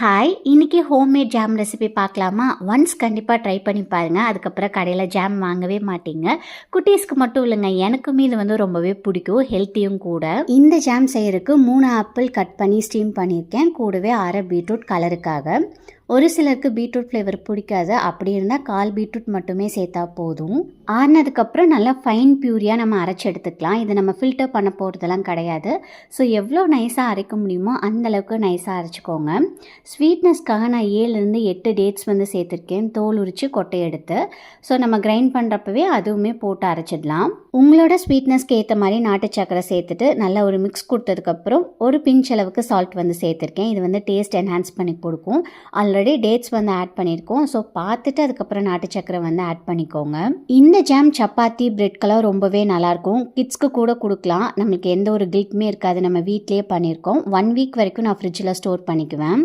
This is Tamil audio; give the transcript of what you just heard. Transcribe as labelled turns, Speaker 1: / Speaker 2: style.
Speaker 1: ஹாய், இன்னைக்கு ஹோம்மேட் ஜாம் ரெசிபி பார்க்கலாமா? ஒன்ஸ் கண்டிப்பாக ட்ரை பண்ணி பாருங்கள். அதுக்கப்புறம் கடையில் ஜாம் வாங்கவே மாட்டீங்க. குட்டீஸ்க்கு மட்டும் இல்லைங்க, எனக்குமே இது வந்து ரொம்பவே பிடிக்கும், ஹெல்த்தியும் கூட. இந்த ஜாம் செய்யறதுக்கு 3 ஆப்பிள் கட் பண்ணி ஸ்டீம் பண்ணியிருக்கேன். கூடவே அரை பீட்ரூட் கலருக்காக. ஒரு சிலருக்கு பீட்ரூட் ஃப்ளேவர் பிடிக்காது. அப்படி இருந்தால் 1/4 பீட்ரூட் மட்டுமே சேர்த்தா போதும். ஆறினதுக்கப்புறம் நல்லா ஃபைன் பியூரியாக நம்ம அரைச்சி எடுத்துக்கலாம். இது நம்ம ஃபில்டர் பண்ண போகிறதெல்லாம் கிடையாது. ஸோ எவ்வளோ நைஸாக அரைக்க முடியுமோ அந்தளவுக்கு நைஸாக அரைச்சிக்கோங்க. ஸ்வீட்னஸ்க்காக நான் 7லேருந்து 8 டேட்ஸ் வந்து சேர்த்துருக்கேன், தோல் உரித்து கொட்டை எடுத்து. ஸோ நம்ம கிரைண்ட் பண்ணுறப்பவே அதுவுமே போட்டு அரைச்சிடலாம். உங்களோட ஸ்வீட்னஸ்க்கு ஏற்ற மாதிரி நாட்டு சக்கரை சேர்த்துட்டு நல்லா ஒரு மிக்ஸ் கொடுத்ததுக்கப்புறம் ஒரு பிஞ்ச் அளவுக்கு சால்ட் வந்து சேர்த்துருக்கேன். இது வந்து டேஸ்ட் என்ஹான்ஸ் பண்ணி கொடுக்கும். ஆல்ரெடி டேட்ஸ் வந்து ஆட் பண்ணியிருக்கோம். ஸோ பார்த்துட்டு அதுக்கப்புறம் நாட்டு சக்கரை வந்து ஆட் பண்ணிக்கோங்க. இந்த ஜாம் சப்பாத்தி பிரெட்கெல்லாம் ரொம்பவே நல்லாயிருக்கும். கிட்ஸ்க்கு கூட கொடுக்கலாம். நம்மளுக்கு எந்த ஒரு கில்ட்டுமே இருக்காது. நம்ம வீட்லேயே பண்ணியிருக்கோம். 1 வீக் வரைக்கும் நான் ஃப்ரிட்ஜில் ஸ்டோர் பண்ணிக்குவேன்.